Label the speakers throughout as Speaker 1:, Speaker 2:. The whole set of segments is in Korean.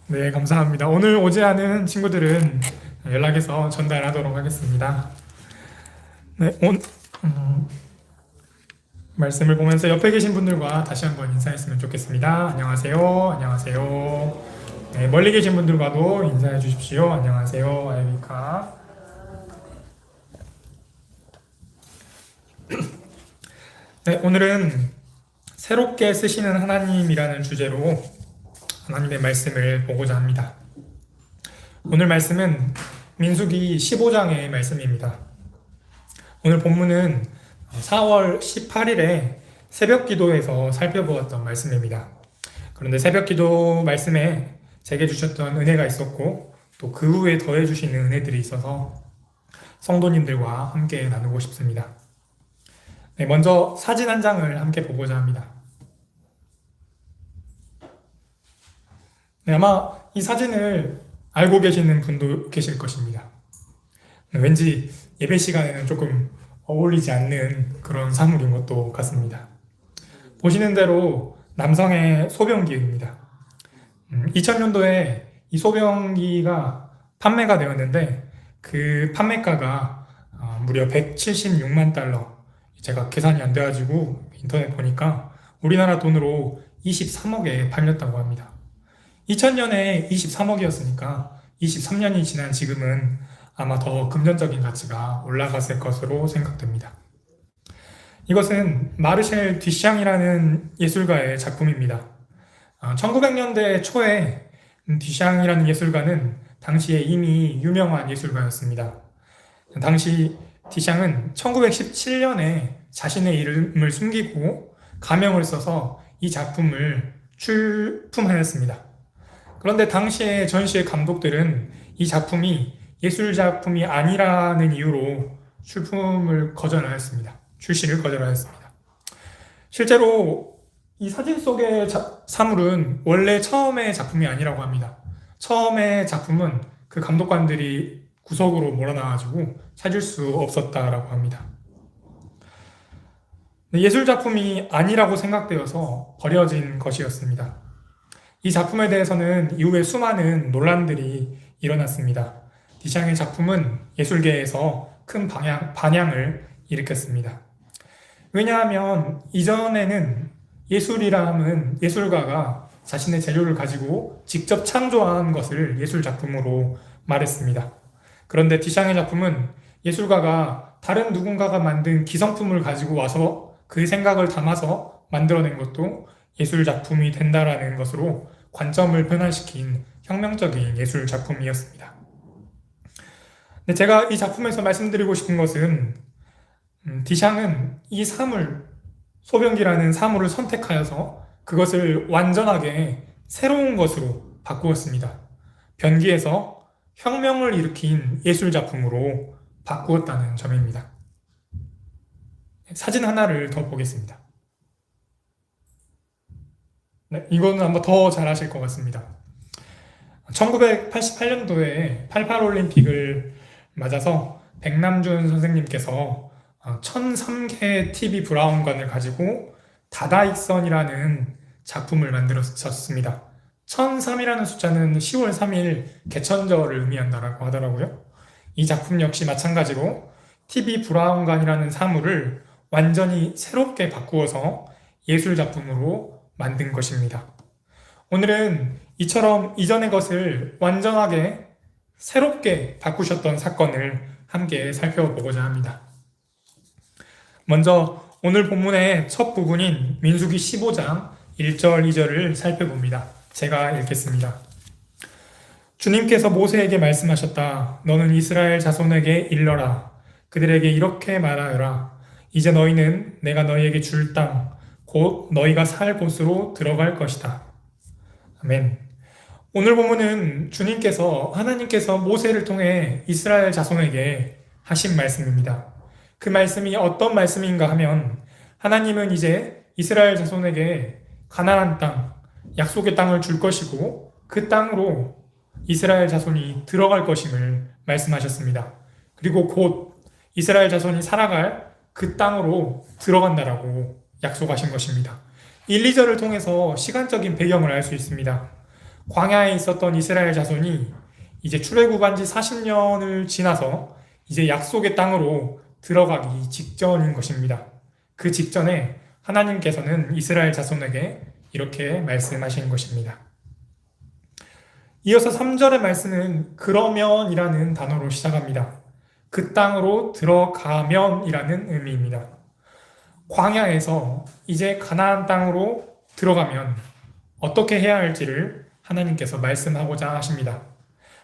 Speaker 1: 네, 감사합니다. 오늘 오지 않은 친구들은 연락해서 전달하도록 하겠습니다. 네, 음, 말씀을 보면서 옆에 계신 분들과 다시 한번 인사했으면 좋겠습니다. 안녕하세요. 안녕하세요. 네, 멀리 계신 분들과도 인사해 주십시오. 안녕하세요. 아이비카. 네, 오늘은 새롭게 쓰시는 하나님이라는 주제로 하나님의 말씀을 보고자 합니다. 오늘 말씀은 민수기 15장의 말씀입니다. 오늘 본문은 4월 18일에 새벽 기도에서 살펴보았던 말씀입니다. 그런데 새벽 기도 말씀에 제게 주셨던 은혜가 있었고 또 그 후에 더해 주시는 은혜들이 있어서 성도님들과 함께 나누고 싶습니다. 네, 먼저 사진 한 장을 함께 보고자 합니다. 네, 아마 이 사진을 알고 계시는 분도 계실 것입니다. 왠지 예배 시간에는 조금 어울리지 않는 그런 사물인 것도 같습니다. 보시는 대로 남성의 소변기입니다. 2000년도에 이 소변기가 판매가 되었는데 그 판매가가 무려 176만 달러. 제가 계산이 안 돼가지고 인터넷 보니까 우리나라 돈으로 23억에 팔렸다고 합니다. 2000년에 23억이었으니까 23년이 지난 지금은 아마 더 금전적인 가치가 올라갔을 것으로 생각됩니다. 이것은 마르셀 듀샹이라는 예술가의 작품입니다. 1900년대 초에 듀샹이라는 예술가는 당시에 이미 유명한 예술가였습니다. 당시 듀샹은 1917년에 자신의 이름을 숨기고 가명을 써서 이 작품을 출품하였습니다. 그런데 당시의 전시회 감독들은 이 작품이 예술 작품이 아니라는 이유로 출시를 거절하였습니다. 실제로 이 사진 속의 사물은 원래 처음의 작품이 아니라고 합니다. 처음의 작품은 그 감독관들이 구석으로 몰아놔가지고 찾을 수 없었다라고 합니다. 예술 작품이 아니라고 생각되어서 버려진 것이었습니다. 이 작품에 대해서는 이후에 수많은 논란들이 일어났습니다. 디샹의 작품은 예술계에서 큰 반향을 일으켰습니다. 왜냐하면 이전에는 예술이라 함은 예술가가 자신의 재료를 가지고 직접 창조한 것을 예술 작품으로 말했습니다. 그런데 디샹의 작품은 예술가가 다른 누군가가 만든 기성품을 가지고 와서 그 생각을 담아서 만들어낸 것도 예술 작품이 된다라는 것으로 관점을 변화시킨 혁명적인 예술 작품이었습니다. 근데 제가 이 작품에서 말씀드리고 싶은 것은 디샹은 이 소변기라는 사물을 선택하여서 그것을 완전하게 새로운 것으로 바꾸었습니다. 변기에서 혁명을 일으킨 예술 작품으로 바꾸었다는 점입니다. 사진 하나를 더 보겠습니다. 네, 이거는 아마 더 잘 아실 것 같습니다. 1988년도에 88올림픽을 맞아서 백남준 선생님께서 1003개 TV 브라운관을 가지고 다다익선이라는 작품을 만들었습니다. 1003이라는 숫자는 10월 3일 개천절을 의미한다고 하더라고요. 이 작품 역시 마찬가지로 TV 브라운관이라는 사물을 완전히 새롭게 바꾸어서 예술 작품으로 만든 것입니다. 오늘은 이처럼 이전의 것을 완전하게 새롭게 바꾸셨던 사건을 함께 살펴보고자 합니다. 먼저 오늘 본문의 첫 부분인 민수기 15장 1절 2절을 살펴봅니다. 제가 읽겠습니다. 주님께서 모세에게 말씀하셨다. 너는 이스라엘 자손에게 일러라. 그들에게 이렇게 말하여라. 이제 너희는 내가 너희에게 줄 땅, 곧 너희가 살 곳으로 들어갈 것이다. 아멘. 오늘 본문은 하나님께서 모세를 통해 이스라엘 자손에게 하신 말씀입니다. 그 말씀이 어떤 말씀인가 하면 하나님은 이제 이스라엘 자손에게 가나안 땅, 약속의 땅을 줄 것이고 그 땅으로 이스라엘 자손이 들어갈 것임을 말씀하셨습니다. 그리고 곧 이스라엘 자손이 살아갈 그 땅으로 들어간다라고 약속하신 것입니다. 1, 2절을 통해서 시간적인 배경을 알 수 있습니다. 광야에 있었던 이스라엘 자손이 이제 출애굽한 지 40년을 지나서 이제 약속의 땅으로 들어가기 직전인 것입니다. 그 직전에 하나님께서는 이스라엘 자손에게 이렇게 말씀하신 것입니다. 이어서 3절의 말씀은 그러면이라는 단어로 시작합니다. 그 땅으로 들어가면이라는 의미입니다. 광야에서 이제 가나안 땅으로 들어가면 어떻게 해야 할지를 하나님께서 말씀하고자 하십니다.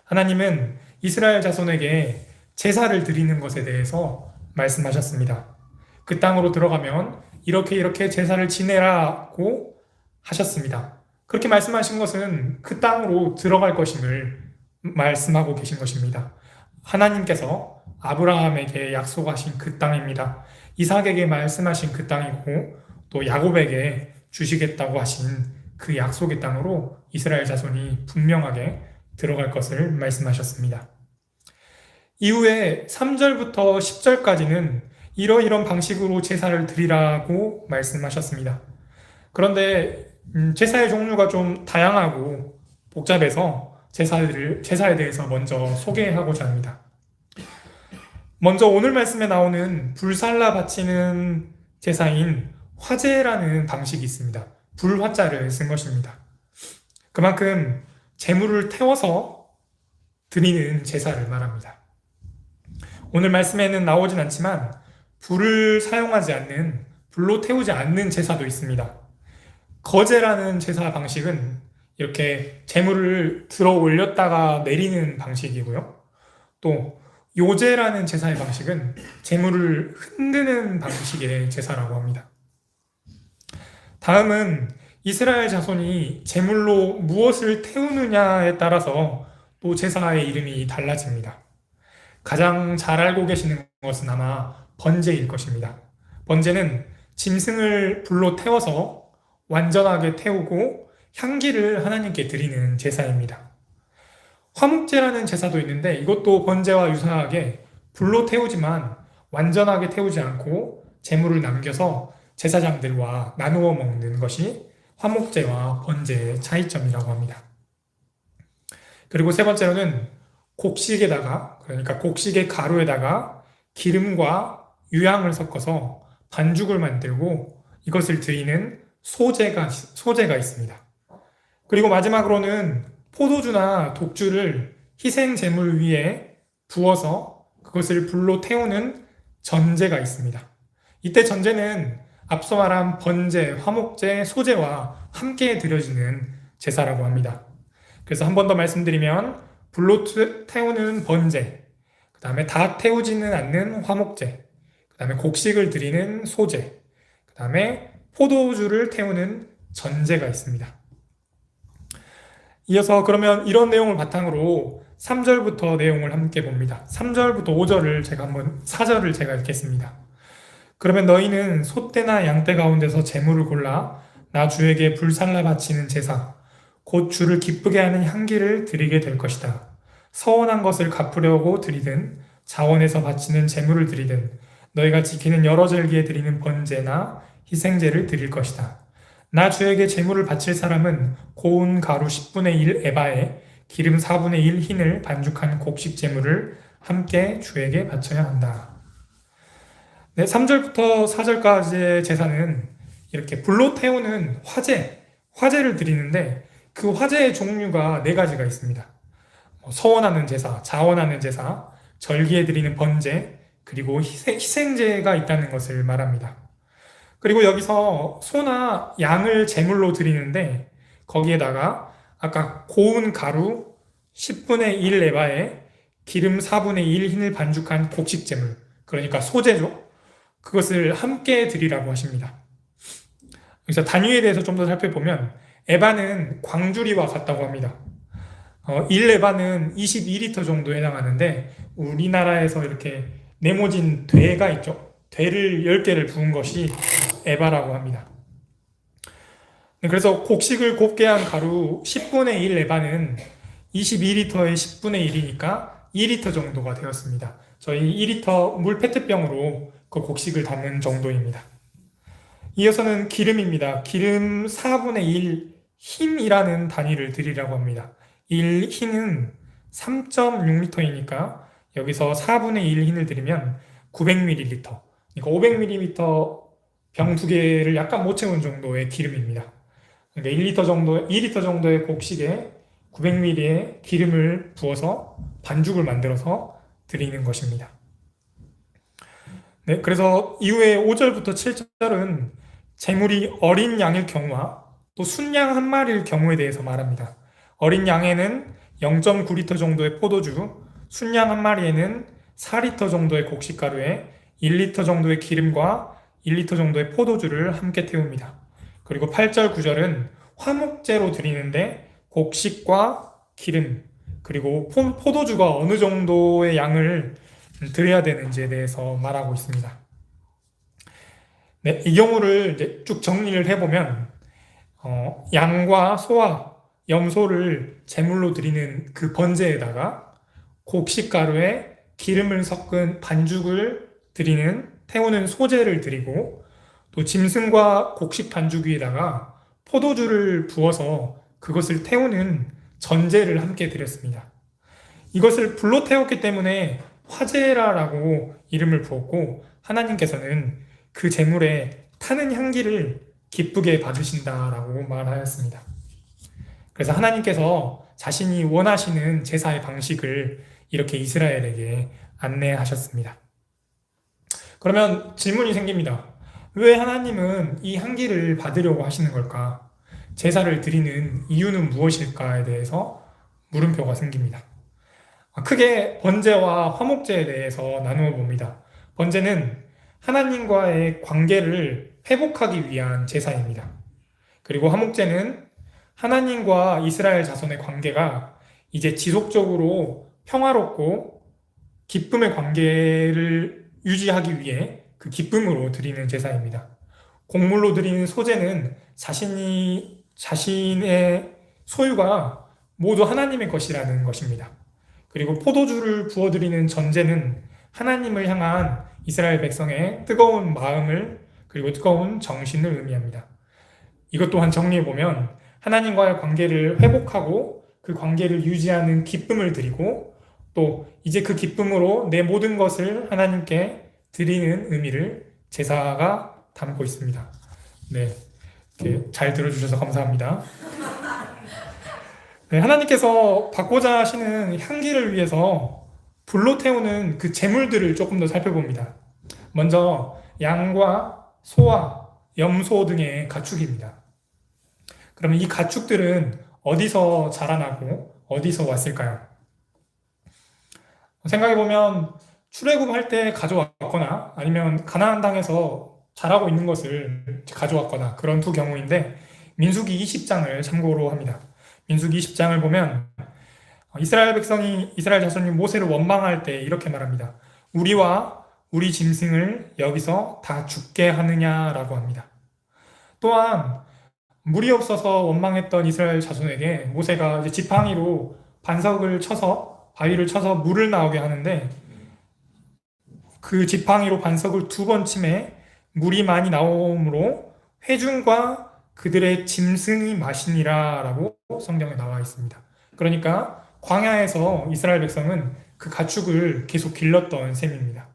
Speaker 1: 하나님은 이스라엘 자손에게 제사를 드리는 것에 대해서 말씀하셨습니다. 그 땅으로 들어가면 이렇게 제사를 지내라고 하셨습니다. 그렇게 말씀하신 것은 그 땅으로 들어갈 것임을 말씀하고 계신 것입니다. 하나님께서 아브라함에게 약속하신 그 땅입니다. 이삭에게 말씀하신 그 땅이고 또 야곱에게 주시겠다고 하신 그 약속의 땅으로 이스라엘 자손이 분명하게 들어갈 것을 말씀하셨습니다. 이후에 3절부터 10절까지는 이러이런 방식으로 제사를 드리라고 말씀하셨습니다. 그런데 제사의 종류가 좀 다양하고 복잡해서 제사에 대해서 먼저 소개하고자 합니다. 먼저 오늘 말씀에 나오는 불살라 바치는 제사인 화제라는 방식이 있습니다. 불화자를 쓴 것입니다. 그만큼 제물을 태워서 드리는 제사를 말합니다. 오늘 말씀에는 나오진 않지만 불을 사용하지 않는, 불로 태우지 않는 제사도 있습니다. 거제라는 제사 방식은 이렇게 제물을 들어 올렸다가 내리는 방식이고요. 또 요제라는 제사의 방식은 제물을 흔드는 방식의 제사라고 합니다. 다음은 이스라엘 자손이 제물로 무엇을 태우느냐에 따라서 또 제사의 이름이 달라집니다. 가장 잘 알고 계시는 것은 아마 번제일 것입니다. 번제는 짐승을 불로 태워서 완전하게 태우고 향기를 하나님께 드리는 제사입니다. 화목제라는 제사도 있는데 이것도 번제와 유사하게 불로 태우지만 완전하게 태우지 않고 제물을 남겨서 제사장들과 나누어 먹는 것이 화목제와 번제의 차이점이라고 합니다. 그리고 세 번째로는 곡식에다가, 그러니까 곡식의 가루에다가 기름과 유향을 섞어서 반죽을 만들고 이것을 드리는 소제가 있습니다. 그리고 마지막으로는 포도주나 독주를 희생 제물 위에 부어서 그것을 불로 태우는 전제가 있습니다. 이때 전제는 앞서 말한 번제, 화목제, 소제와 함께 드려지는 제사라고 합니다. 그래서 한 번 더 말씀드리면 불로 태우는 번제, 그 다음에 다 태우지는 않는 화목제, 그 다음에 곡식을 드리는 소제, 그 다음에 포도주를 태우는 전제가 있습니다. 이어서 그러면 이런 내용을 바탕으로 3절부터 내용을 함께 봅니다. 3절부터 5절을 제가 4절을 제가 읽겠습니다. 그러면 너희는 소떼나 양떼 가운데서 제물을 골라 나 주에게 불살라 바치는 제사 곧 주를 기쁘게 하는 향기를 드리게 될 것이다. 서원한 것을 갚으려고 드리든 자원에서 바치는 제물을 드리든 너희가 지키는 여러 절기에 드리는 번제나 희생제를 드릴 것이다. 나 주에게 제물을 바칠 사람은 고운 가루 10분의 1 에바에 기름 4분의 1 흰을 반죽한 곡식 제물을 함께 주에게 바쳐야 한다. 네, 3절부터 4절까지의 제사는 이렇게 불로 태우는 화제를 드리는데 그 화제의 종류가 4가지가 있습니다. 서원하는 제사, 자원하는 제사, 절기에 드리는 번제, 그리고 희생제가 있다는 것을 말합니다. 그리고 여기서 소나 양을 제물로 드리는데 거기에다가 아까 고운 가루 10분의 1 에바에 기름 4분의 1 흰을 반죽한 곡식 제물, 그러니까 소제죠. 그것을 함께 드리라고 하십니다. 그래서 단위에 대해서 좀 더 살펴보면 에바는 광주리와 같다고 합니다. 1에바는 22리터 정도에 해당하는데 우리나라에서 이렇게 네모진 되가 있죠. 되를 10개를 부은 것이 에바라고 합니다. 그래서 곡식을 곱게 한 가루 10분의 1 에바는 22리터의 10분의 1이니까 2리터 정도가 되었습니다. 저희 2리터 물 페트병으로 그 곡식을 담는 정도입니다. 이어서는 기름입니다. 기름 4분의 1 흰이라는 단위를 드리라고 합니다. 1흰은 3.6리터이니까 여기서 4분의 1 흰을 드리면 900ml. 그러니까 500ml 병 두 개를 약간 못 채운 정도의 기름입니다. 그러니까 1리터 정도, 2리터 정도의 곡식에 900ml의 기름을 부어서 반죽을 만들어서 드리는 것입니다. 네, 그래서 이후에 5절부터 7절은 제물이 어린 양일 경우와 또 순양 한 마리일 경우에 대해서 말합니다. 어린 양에는 0.9리터 정도의 포도주, 순양 한 마리에는 4리터 정도의 곡식가루에 1리터 정도의 기름과 1리터 정도의 포도주를 함께 태웁니다. 그리고 8절, 9절은 화목제로 드리는데 곡식과 기름, 그리고 포도주가 어느 정도의 양을 드려야 되는지에 대해서 말하고 있습니다. 네, 이 경우를 이제 쭉 정리를 해보면 양과 소와 염소를 제물로 드리는 그 번제에다가 곡식가루에 기름을 섞은 반죽을 드리는 태우는 소제를 드리고 또 짐승과 곡식 반죽 위에다가 포도주를 부어서 그것을 태우는 전제를 함께 드렸습니다. 이것을 불로 태웠기 때문에 화제라라고 이름을 부었고 하나님께서는 그 제물에 타는 향기를 기쁘게 받으신다라고 말하였습니다. 그래서 하나님께서 자신이 원하시는 제사의 방식을 이렇게 이스라엘에게 안내하셨습니다. 그러면 질문이 생깁니다. 왜 하나님은 이 향기를 받으려고 하시는 걸까? 제사를 드리는 이유는 무엇일까에 대해서 물음표가 생깁니다. 크게 번제와 화목제에 대해서 나누어 봅니다. 번제는 하나님과의 관계를 회복하기 위한 제사입니다. 그리고 화목제는 하나님과 이스라엘 자손의 관계가 이제 지속적으로 평화롭고 기쁨의 관계를 유지하기 위해 그 기쁨으로 드리는 제사입니다. 곡물로 드리는 소제는 자신의 소유가 모두 하나님의 것이라는 것입니다. 그리고 포도주를 부어드리는 전제는 하나님을 향한 이스라엘 백성의 뜨거운 마음을 그리고 뜨거운 정신을 의미합니다. 이것 또한 정리해보면 하나님과의 관계를 회복하고 그 관계를 유지하는 기쁨을 드리고 또 이제 그 기쁨으로 내 모든 것을 하나님께 드리는 의미를 제사가 담고 있습니다. 네, 이렇게 잘 들어주셔서 감사합니다. 네, 하나님께서 받고자 하시는 향기를 위해서 불로 태우는 그 제물들을 조금 더 살펴봅니다. 먼저 양과 소와 염소 등의 가축입니다. 그러면 이 가축들은 어디서 자라나고 어디서 왔을까요? 생각해보면 출애굽할 때 가져왔거나 아니면 가나안 땅에서 자라고 있는 것을 가져왔거나 그런 두 경우인데 민수기 20장을 참고로 합니다. 민수기 20장을 보면 이스라엘 자손이 모세를 원망할 때 이렇게 말합니다. 우리와 우리 짐승을 여기서 다 죽게 하느냐라고 합니다. 또한 물이 없어서 원망했던 이스라엘 자손에게 모세가 이제 지팡이로 반석을 쳐서 바위를 쳐서 물을 나오게 하는데 그 지팡이로 반석을 2번 침해 물이 많이 나오므로 회중과 그들의 짐승이 마시니라 라고 성경에 나와 있습니다. 그러니까 광야에서 이스라엘 백성은 그 가축을 계속 길렀던 셈입니다.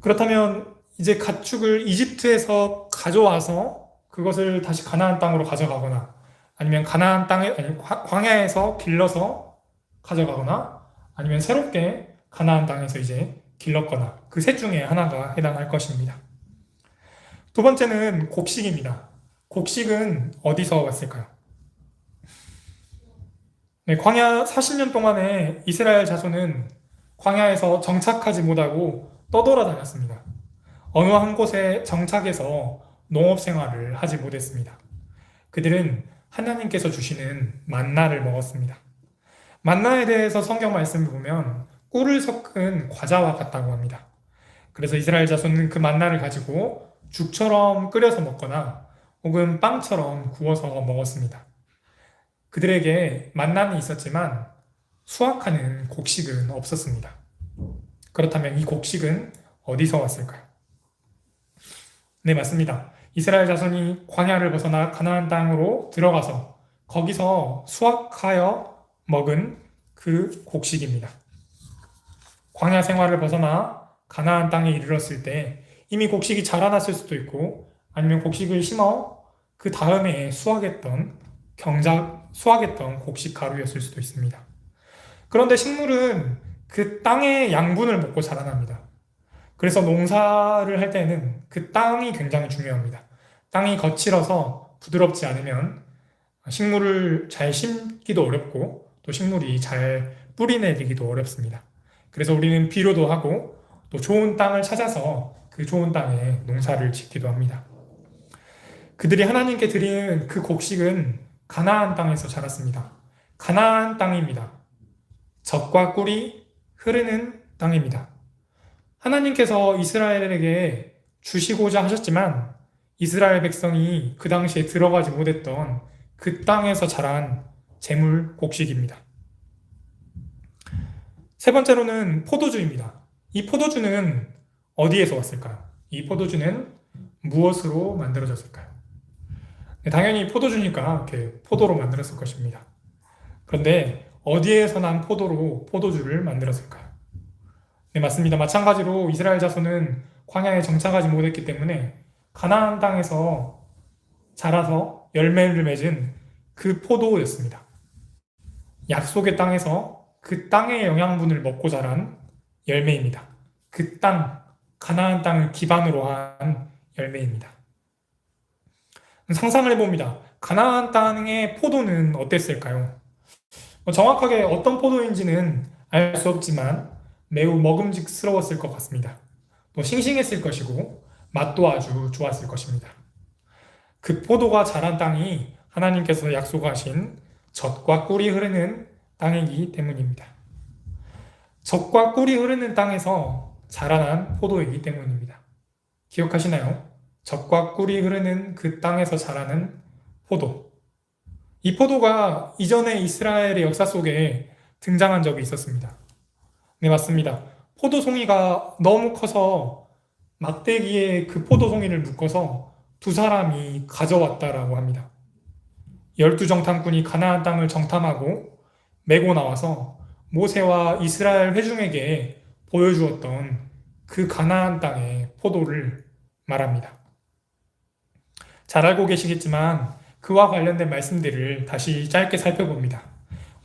Speaker 1: 그렇다면 이제 가축을 이집트에서 가져와서 그것을 다시 가나안 땅으로 가져가거나 아니면 광야에서 길러서 가져가거나 아니면 새롭게 가나안 땅에서 이제 길렀거나 그 셋 중에 하나가 해당할 것입니다. 두 번째는 곡식입니다. 곡식은 어디서 왔을까요? 네, 광야 40년 동안에 이스라엘 자손은 광야에서 정착하지 못하고 떠돌아다녔습니다. 어느 한 곳에 정착해서 농업 생활을 하지 못했습니다. 그들은 하나님께서 주시는 만나를 먹었습니다. 만나에 대해서 성경 말씀을 보면 꿀을 섞은 과자와 같다고 합니다. 그래서 이스라엘 자손은 그 만나를 가지고 죽처럼 끓여서 먹거나 혹은 빵처럼 구워서 먹었습니다. 그들에게 만나는 있었지만 수확하는 곡식은 없었습니다. 그렇다면 이 곡식은 어디서 왔을까요? 네, 맞습니다. 이스라엘 자손이 광야를 벗어나 가나안 땅으로 들어가서 거기서 수확하여 먹은 그 곡식입니다. 광야 생활을 벗어나 가나안 땅에 이르렀을 때 이미 곡식이 자라났을 수도 있고 아니면 곡식을 심어 그 다음에 수확했던 곡식 가루였을 수도 있습니다. 그런데 식물은 그 땅의 양분을 먹고 자라납니다. 그래서 농사를 할 때는 그 땅이 굉장히 중요합니다. 땅이 거칠어서 부드럽지 않으면 식물을 잘 심기도 어렵고 또 식물이 잘 뿌리 내리기도 어렵습니다. 그래서 우리는 비료도 하고 또 좋은 땅을 찾아서 그 좋은 땅에 농사를 짓기도 합니다. 그들이 하나님께 드린 그 곡식은 가나안 땅에서 자랐습니다. 가나안 땅입니다. 젖과 꿀이 흐르는 땅입니다. 하나님께서 이스라엘에게 주시고자 하셨지만 이스라엘 백성이 그 당시에 들어가지 못했던 그 땅에서 자란 재물 곡식입니다. 세 번째로는 포도주입니다. 이 포도주는 어디에서 왔을까요? 이 포도주는 무엇으로 만들어졌을까요? 당연히 포도주니까 이렇게 포도로 만들었을 것입니다. 그런데 어디에서 난 포도로 포도주를 만들었을까요? 네, 맞습니다. 마찬가지로 이스라엘 자손은 광야에 정착하지 못했기 때문에 가나안 땅에서 자라서 열매를 맺은 그 포도였습니다. 약속의 땅에서 그 땅의 영양분을 먹고 자란 열매입니다. 그 땅, 가나안 땅을 기반으로 한 열매입니다. 상상을 해봅니다. 가나안 땅의 포도는 어땠을까요? 정확하게 어떤 포도인지는 알 수 없지만 매우 먹음직스러웠을 것 같습니다. 또 싱싱했을 것이고 맛도 아주 좋았을 것입니다. 그 포도가 자란 땅이 하나님께서 약속하신 젖과 꿀이 흐르는 땅이기 때문입니다. 젖과 꿀이 흐르는 땅에서 자라난 포도이기 때문입니다. 기억하시나요? 젖과 꿀이 흐르는 그 땅에서 자라는 포도. 이 포도가 이전에 이스라엘의 역사 속에 등장한 적이 있었습니다. 네, 맞습니다. 포도송이가 너무 커서 막대기에 그 포도송이를 묶어서 두 사람이 가져왔다라고 합니다. 12정탐꾼이 가나안 땅을 정탐하고 메고 나와서 모세와 이스라엘 회중에게 보여주었던 그 가나안 땅의 포도를 말합니다. 잘 알고 계시겠지만 그와 관련된 말씀들을 다시 짧게 살펴봅니다.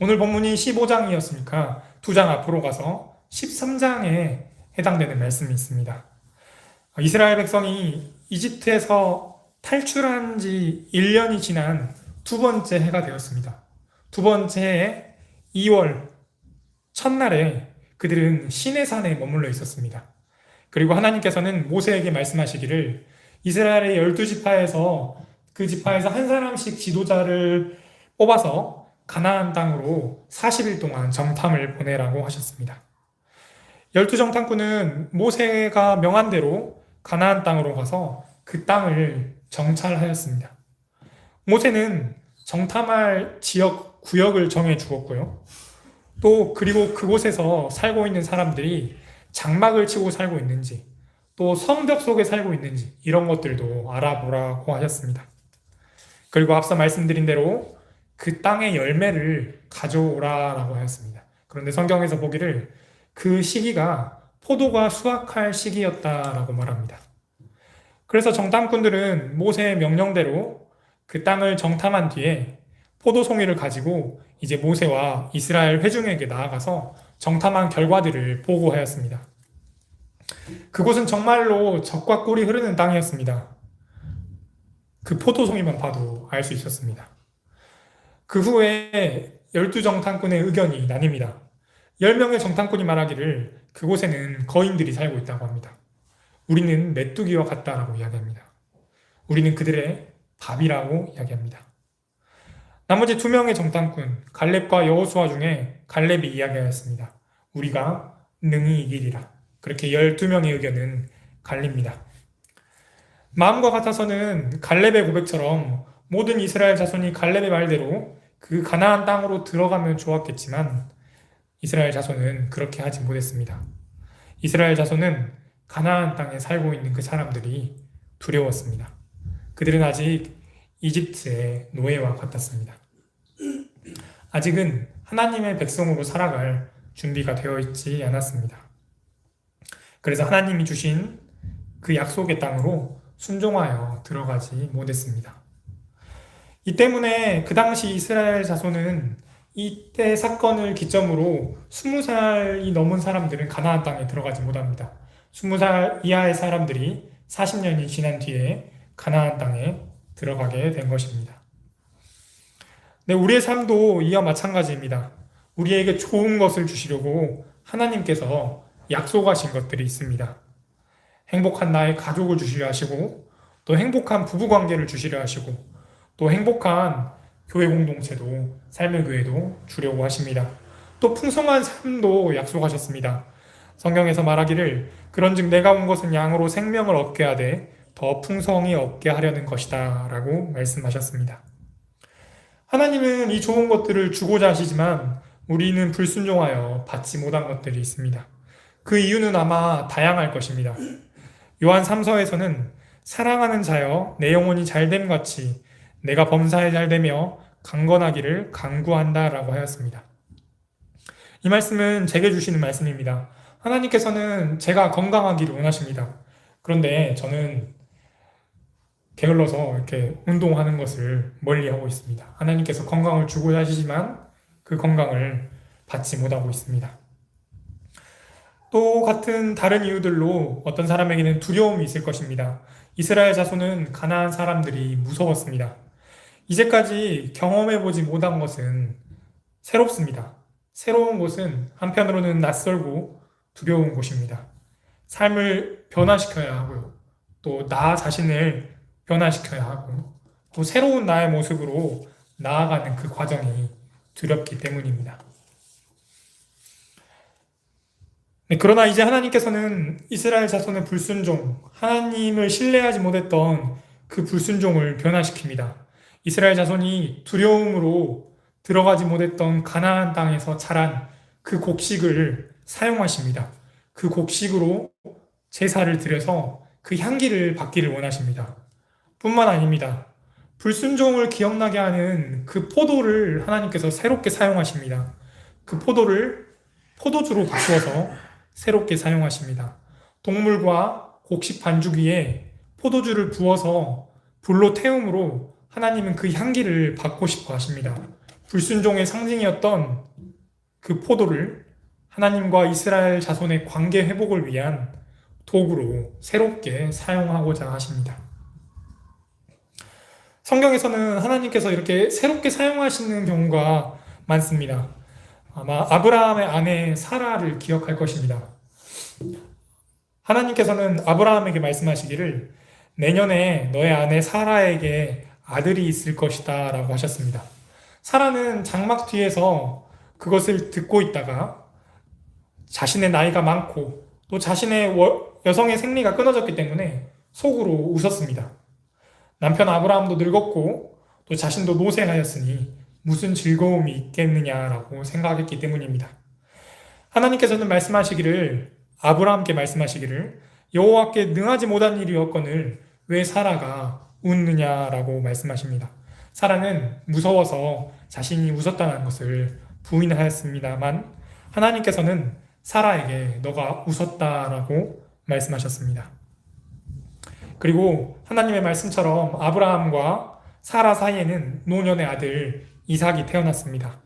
Speaker 1: 오늘 본문이 15장이었으니까 두 장 앞으로 가서 13장에 해당되는 말씀이 있습니다. 이스라엘 백성이 이집트에서 탈출한 지 1년이 지난 두 번째 해가 되었습니다. 두 번째 해 2월 첫날에 그들은 시내산에 머물러 있었습니다. 그리고 하나님께서는 모세에게 말씀하시기를 이스라엘의 12지파에서 그 지파에서 한 사람씩 지도자를 뽑아서 가나안 땅으로 40일 동안 정탐을 보내라고 하셨습니다. 12정탐꾼은 모세가 명한 대로 가나안 땅으로 가서 그 땅을 정찰하였습니다. 모세는 정탐할 지역, 구역을 정해 주었고요. 또 그리고 그곳에서 살고 있는 사람들이 장막을 치고 살고 있는지 또 성벽 속에 살고 있는지 이런 것들도 알아보라고 하셨습니다. 그리고 앞서 말씀드린 대로 그 땅의 열매를 가져오라라고 하였습니다. 그런데 성경에서 보기를 그 시기가 포도가 수확할 시기였다라고 말합니다. 그래서 정탐꾼들은 모세의 명령대로 그 땅을 정탐한 뒤에 포도송이를 가지고 이제 모세와 이스라엘 회중에게 나아가서 정탐한 결과들을 보고하였습니다. 그곳은 정말로 젖과 꿀이 흐르는 땅이었습니다. 그 포도송이만 봐도 알 수 있었습니다. 그 후에 12정탐꾼의 의견이 나뉩니다. 10명의 정탐꾼이 말하기를 그곳에는 거인들이 살고 있다고 합니다. 우리는 메뚜기와 같다라고 이야기합니다. 우리는 그들의 밥이라고 이야기합니다. 나머지 2명의 정탐꾼 갈렙과 여호수아 중에 갈렙이 이야기하였습니다. 우리가 능히 이기리라. 그렇게 12명의 의견은 갈립니다. 마음과 같아서는 갈렙의 고백처럼 모든 이스라엘 자손이 갈렙의 말대로 그 가나안 땅으로 들어가면 좋았겠지만 이스라엘 자손은 그렇게 하지 못했습니다. 이스라엘 자손은 가나안 땅에 살고 있는 그 사람들이 두려웠습니다. 그들은 아직 이집트의 노예와 같았습니다. 아직은 하나님의 백성으로 살아갈 준비가 되어 있지 않았습니다. 그래서 하나님이 주신 그 약속의 땅으로 순종하여 들어가지 못했습니다. 이 때문에 그 당시 이스라엘 자손은 이때 사건을 기점으로 20살이 넘은 사람들은 가나안 땅에 들어가지 못합니다. 20살 이하의 사람들이 40년이 지난 뒤에 가나안 땅에 들어가게 된 것입니다. 네, 우리의 삶도 이와 마찬가지입니다. 우리에게 좋은 것을 주시려고 하나님께서 약속하신 것들이 있습니다. 행복한 나의 가족을 주시려 하시고, 또 행복한 부부관계를 주시려 하시고, 또 행복한 교회 공동체도, 삶의 교회도 주려고 하십니다. 또 풍성한 삶도 약속하셨습니다. 성경에서 말하기를 그런즉 내가 온 것은 양으로 생명을 얻게 하되 더 풍성히 얻게 하려는 것이다 라고 말씀하셨습니다. 하나님은 이 좋은 것들을 주고자 하시지만 우리는 불순종하여 받지 못한 것들이 있습니다. 그 이유는 아마 다양할 것입니다. 요한 3서에서는 사랑하는 자여 내 영혼이 잘됨 같이 내가 범사에 잘되며 강건하기를 간구한다 라고 하였습니다. 이 말씀은 제게 주시는 말씀입니다. 하나님께서는 제가 건강하기를 원하십니다. 그런데 저는 게을러서 이렇게 운동하는 것을 멀리하고 있습니다. 하나님께서 건강을 주고자 하시지만 그 건강을 받지 못하고 있습니다. 또 같은 다른 이유들로 어떤 사람에게는 두려움이 있을 것입니다. 이스라엘 자손은 가나안 사람들이 무서웠습니다. 이제까지 경험해보지 못한 것은 새롭습니다. 새로운 곳은 한편으로는 낯설고 두려운 곳입니다. 삶을 변화시켜야 하고요. 또 나 자신을 변화시켜야 하고 또 새로운 나의 모습으로 나아가는 그 과정이 두렵기 때문입니다. 네, 그러나 이제 하나님께서는 이스라엘 자손의 불순종, 하나님을 신뢰하지 못했던 그 불순종을 변화시킵니다. 이스라엘 자손이 두려움으로 들어가지 못했던 가나안 땅에서 자란 그 곡식을 사용하십니다. 그 곡식으로 제사를 드려서 그 향기를 받기를 원하십니다. 뿐만 아닙니다. 불순종을 기억나게 하는 그 포도를 하나님께서 새롭게 사용하십니다. 그 포도를 포도주로 바꾸어서 새롭게 사용하십니다. 동물과 곡식 반죽 위에 포도주를 부어서 불로 태움으로 하나님은 그 향기를 받고 싶어 하십니다. 불순종의 상징이었던 그 포도를 하나님과 이스라엘 자손의 관계 회복을 위한 도구로 새롭게 사용하고자 하십니다. 성경에서는 하나님께서 이렇게 새롭게 사용하시는 경우가 많습니다. 아마 아브라함의 아내 사라를 기억할 것입니다. 하나님께서는 아브라함에게 말씀하시기를 내년에 너의 아내 사라에게 아들이 있을 것이다 라고 하셨습니다. 사라는 장막 뒤에서 그것을 듣고 있다가 자신의 나이가 많고 또 자신의 여성의 생리가 끊어졌기 때문에 속으로 웃었습니다. 남편 아브라함도 늙었고 또 자신도 노쇠하였으니 무슨 즐거움이 있겠느냐라고 생각했기 때문입니다. 하나님께서는 아브라함께 말씀하시기를 여호와께 능하지 못한 일이었거늘 왜 사라가 웃느냐라고 말씀하십니다. 사라는 무서워서 자신이 웃었다는 것을 부인하였습니다만 하나님께서는 사라에게 너가 웃었다라고 말씀하셨습니다. 그리고 하나님의 말씀처럼 아브라함과 사라 사이에는 노년의 아들 이삭이 태어났습니다.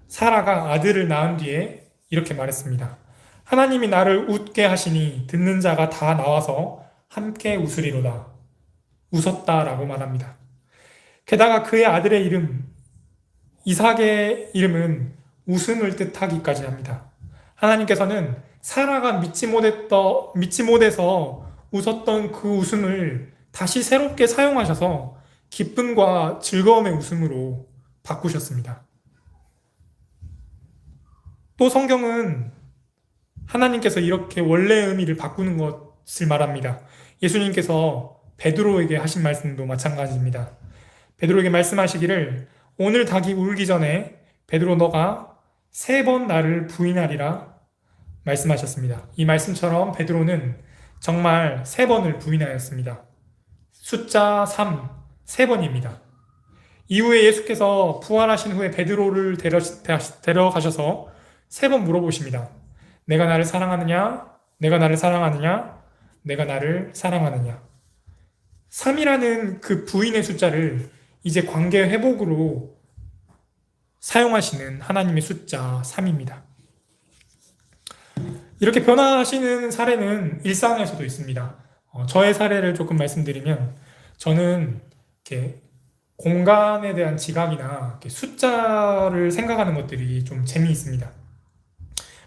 Speaker 1: 사라가 아들을 낳은 뒤에 이렇게 말했습니다. 하나님이 나를 웃게 하시니 듣는 자가 다 나와서 함께 웃으리로다. 웃었다라고 말합니다. 게다가 그의 아들의 이름 이삭의 이름은 웃음을 뜻하기까지 합니다. 하나님께서는 사라가 믿지 못해서 웃었던 그 웃음을 다시 새롭게 사용하셔서 기쁨과 즐거움의 웃음으로 바꾸셨습니다. 또 성경은 하나님께서 이렇게 원래의 의미를 바꾸는 것을 말합니다. 예수님께서 베드로에게 하신 말씀도 마찬가지입니다. 베드로에게 말씀하시기를 오늘 닭이 울기 전에 베드로 너가 3번 나를 부인하리라 말씀하셨습니다. 이 말씀처럼 베드로는 정말 3번을 부인하였습니다. 숫자 3, 3번입니다. 이후에 예수께서 부활하신 후에 베드로를 데려가셔서 3번 물어보십니다. 내가 나를 사랑하느냐? 내가 나를 사랑하느냐? 내가 나를 사랑하느냐? 3이라는 그 부인의 숫자를 이제 관계 회복으로 사용하시는 하나님의 숫자 3입니다. 이렇게 변화하시는 사례는 일상에서도 있습니다. 저의 사례를 조금 말씀드리면 저는 이렇게 공간에 대한 지각이나 숫자를 생각하는 것들이 좀 재미있습니다.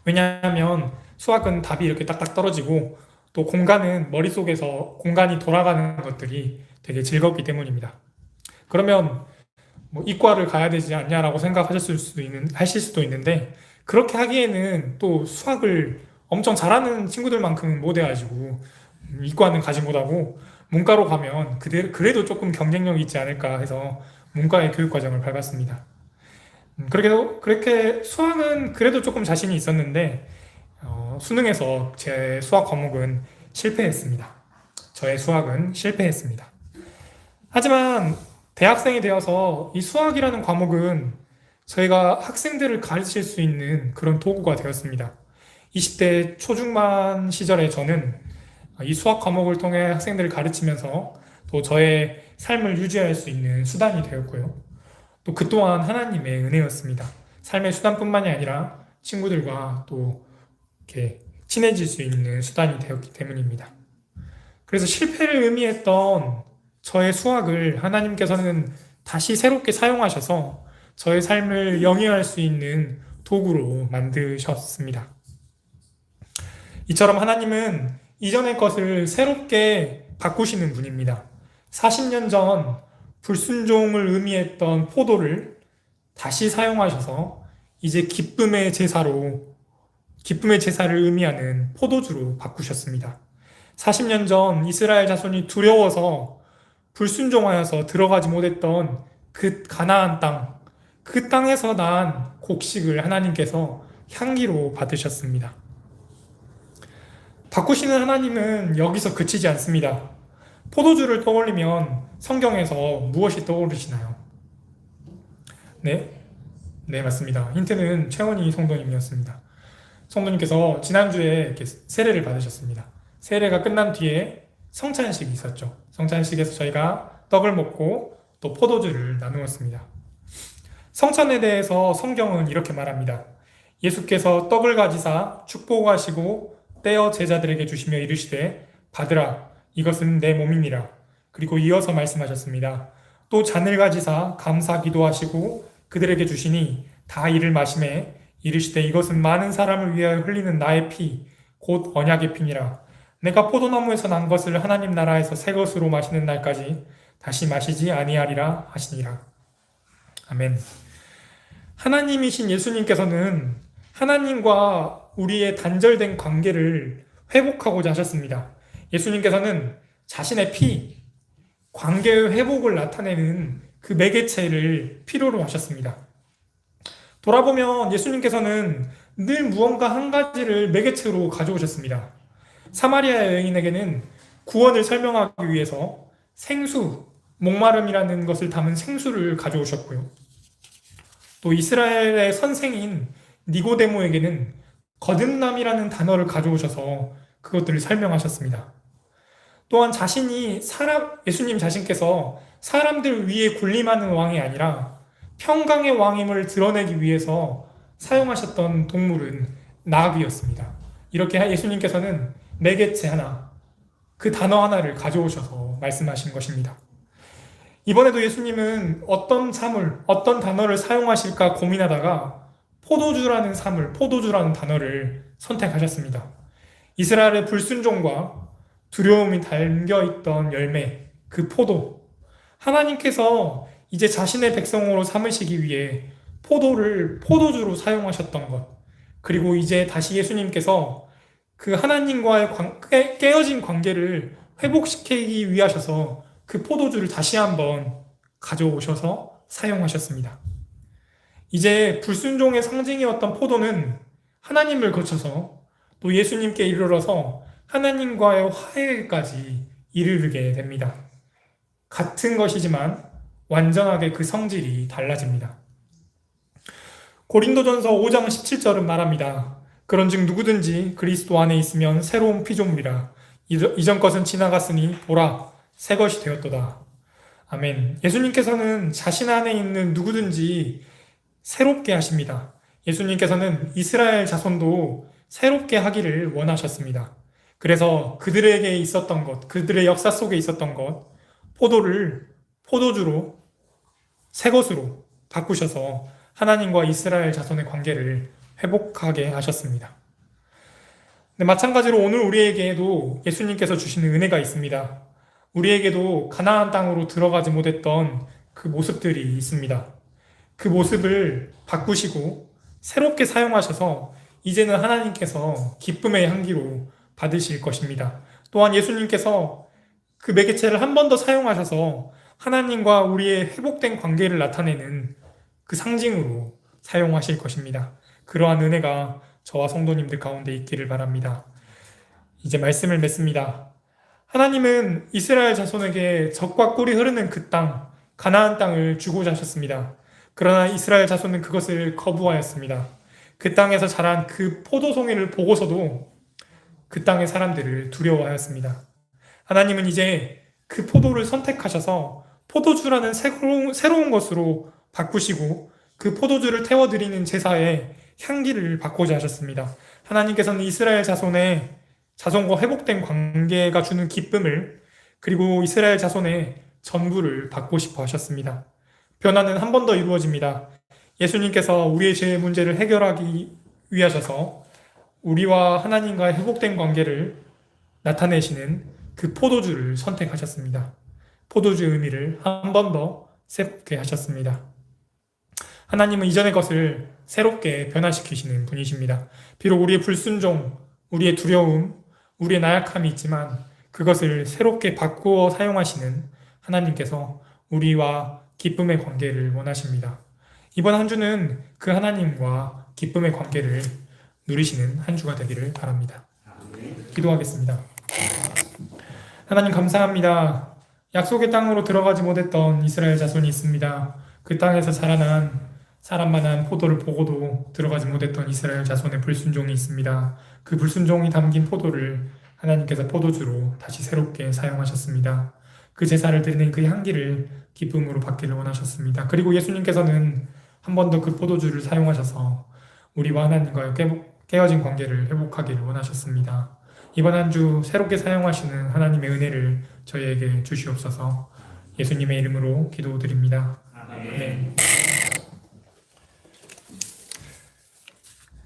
Speaker 1: 왜냐하면 수학은 답이 이렇게 딱딱 떨어지고 또 공간은 머릿속에서 공간이 돌아가는 것들이 되게 즐겁기 때문입니다. 그러면 뭐 이과를 가야 되지 않냐라고 생각하실 수도 있는데 그렇게 하기에는 또 수학을 엄청 잘하는 친구들만큼은 못 해가지고 이과는 가지 못하고 문과로 가면 그래도 조금 경쟁력이 있지 않을까 해서 문과의 교육과정을 밟았습니다. 그렇게 수학은 그래도 조금 자신이 있었는데 수능에서 제 수학 과목은 실패했습니다. 저의 수학은 실패했습니다. 하지만 대학생이 되어서 이 수학이라는 과목은 저희가 학생들을 가르칠 수 있는 그런 도구가 되었습니다. 20대 초중반 시절에 저는 이 수학 과목을 통해 학생들을 가르치면서 또 저의 삶을 유지할 수 있는 수단이 되었고요. 또 그 또한 하나님의 은혜였습니다. 삶의 수단뿐만이 아니라 친구들과 또 이렇게 친해질 수 있는 수단이 되었기 때문입니다. 그래서 실패를 의미했던 저의 수학을 하나님께서는 다시 새롭게 사용하셔서 저의 삶을 영위할 수 있는 도구로 만드셨습니다. 이처럼 하나님은 이전의 것을 새롭게 바꾸시는 분입니다. 40년 전 불순종을 의미했던 포도를 다시 사용하셔서 이제 기쁨의 제사를 의미하는 포도주로 바꾸셨습니다. 40년 전 이스라엘 자손이 두려워서 불순종하여서 들어가지 못했던 그 가나안 땅, 그 땅에서 난 곡식을 하나님께서 향기로 받으셨습니다. 바꾸시는 하나님은 여기서 그치지 않습니다. 포도주를 떠올리면 성경에서 무엇이 떠오르시나요? 네, 맞습니다. 힌트는 최원희 성도님이었습니다. 성도님께서 지난주에 이렇게 세례를 받으셨습니다. 세례가 끝난 뒤에 성찬식이 있었죠. 성찬식에서 저희가 떡을 먹고 또 포도주를 나누었습니다. 성찬에 대해서 성경은 이렇게 말합니다. 예수께서 떡을 가지사 축복하시고 떼어 제자들에게 주시며 이르시되 받으라 이것은 내 몸이니라. 그리고 이어서 말씀하셨습니다. 또 잔을 가지사 감사 기도하시고 그들에게 주시니 다 이를 마시매 이르시되 이것은 많은 사람을 위하여 흘리는 나의 피 곧 언약의 피니라. 내가 포도나무에서 난 것을 하나님 나라에서 새 것으로 마시는 날까지 다시 마시지 아니하리라 하시니라. 아멘. 하나님이신 예수님께서는 하나님과 우리의 단절된 관계를 회복하고자 하셨습니다. 예수님께서는 자신의 피, 관계의 회복을 나타내는 그 매개체를 필요로 하셨습니다. 돌아보면 예수님께서는 늘 무언가 한 가지를 매개체로 가져오셨습니다. 사마리아 여인에게는 구원을 설명하기 위해서 생수, 목마름이라는 것을 담은 생수를 가져오셨고요. 또 이스라엘의 선생인 니고데모에게는 거듭남이라는 단어를 가져오셔서 그것들을 설명하셨습니다. 또한 예수님 자신께서 사람들 위에 군림하는 왕이 아니라 평강의 왕임을 드러내기 위해서 사용하셨던 동물은 나귀였습니다. 이렇게 예수님께서는 매개체 하나, 그 단어 하나를 가져오셔서 말씀하신 것입니다. 이번에도 예수님은 어떤 단어를 사용하실까 고민하다가 포도주라는 단어를 선택하셨습니다. 이스라엘의 불순종과 두려움이 담겨있던 열매, 그 포도. 하나님께서 이제 자신의 백성으로 삼으시기 위해 포도를 포도주로 사용하셨던 것. 그리고 이제 다시 예수님께서 그 하나님과의 깨어진 관계를 회복시키기 위하셔서 그 포도주를 다시 한번 가져오셔서 사용하셨습니다. 이제 불순종의 상징이었던 포도는 하나님을 거쳐서 또 예수님께 이르러서 하나님과의 화해까지 이르게 됩니다. 같은 것이지만 완전하게 그 성질이 달라집니다. 고린도전서 5장 17절은 말합니다. 그런즉 누구든지 그리스도 안에 있으면 새로운 피조물이라. 이전 것은 지나갔으니 보라 새 것이 되었도다. 아멘. 예수님께서는 자신 안에 있는 누구든지 새롭게 하십니다. 예수님께서는 이스라엘 자손도 새롭게 하기를 원하셨습니다. 그래서 그들에게 있었던 것, 그들의 역사 속에 있었던 것, 포도를 포도주로 새 것으로 바꾸셔서 하나님과 이스라엘 자손의 관계를 회복하게 하셨습니다. 마찬가지로 오늘 우리에게도 예수님께서 주시는 은혜가 있습니다. 우리에게도 가나안 땅으로 들어가지 못했던 그 모습들이 있습니다. 그 모습을 바꾸시고 새롭게 사용하셔서 이제는 하나님께서 기쁨의 향기로 받으실 것입니다. 또한 예수님께서 그 매개체를 한 번 더 사용하셔서 하나님과 우리의 회복된 관계를 나타내는 그 상징으로 사용하실 것입니다. 그러한 은혜가 저와 성도님들 가운데 있기를 바랍니다. 이제 말씀을 맺습니다. 하나님은 이스라엘 자손에게 젖과 꿀이 흐르는 그 땅, 가나안 땅을 주고자 하셨습니다. 그러나 이스라엘 자손은 그것을 거부하였습니다. 그 땅에서 자란 그 포도송이를 보고서도 그 땅의 사람들을 두려워하였습니다. 하나님은 이제 그 포도를 선택하셔서 포도주라는 새로운 것으로 바꾸시고 그 포도주를 태워드리는 제사에 향기를 받고자 하셨습니다. 하나님께서는 이스라엘 자손의 자손과 회복된 관계가 주는 기쁨을 그리고 이스라엘 자손의 전부를 받고 싶어 하셨습니다. 변화는 한 번 더 이루어집니다. 예수님께서 우리의 죄의 문제를 해결하기 위하셔서 우리와 하나님과의 회복된 관계를 나타내시는 그 포도주를 선택하셨습니다. 포도주의 의미를 한 번 더 새롭게 하셨습니다. 하나님은 이전의 것을 새롭게 변화시키시는 분이십니다. 비록 우리의 불순종, 우리의 두려움, 우리의 나약함이 있지만 그것을 새롭게 바꾸어 사용하시는 하나님께서 우리와 기쁨의 관계를 원하십니다. 이번 한 주는 그 하나님과 기쁨의 관계를 누리시는 한 주가 되기를 바랍니다. 기도하겠습니다. 하나님 감사합니다. 약속의 땅으로 들어가지 못했던 이스라엘 자손이 있습니다. 그 땅에서 자라난 사람만한 포도를 보고도 들어가지 못했던 이스라엘 자손의 불순종이 있습니다. 그 불순종이 담긴 포도를 하나님께서 포도주로 다시 새롭게 사용하셨습니다. 그 제사를 드리는 그 향기를 기쁨으로 받기를 원하셨습니다. 그리고 예수님께서는 한 번 더 그 포도주를 사용하셔서 우리와 하나님과의 깨어진 관계를 회복하기를 원하셨습니다. 이번 한 주 새롭게 사용하시는 하나님의 은혜를 저희에게 주시옵소서. 예수님의 이름으로 기도드립니다. 아멘.